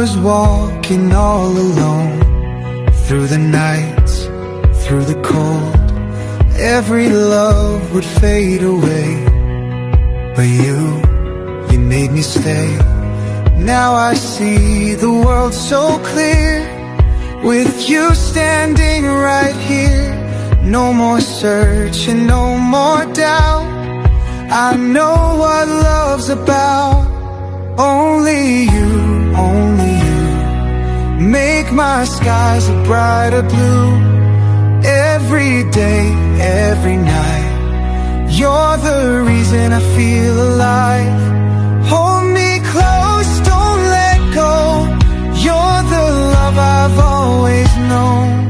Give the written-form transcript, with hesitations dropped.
was walking all alone, through the nights, through the cold, every love would fade away, but you made me stay. Now I see the world so clear, with you standing right here. No more searching, no more doubt, I know what love's about. Only you make my skies a brighter blue. Every day, every night, you're the reason I feel alive. Hold me close, don't let go, you're the love I've always known.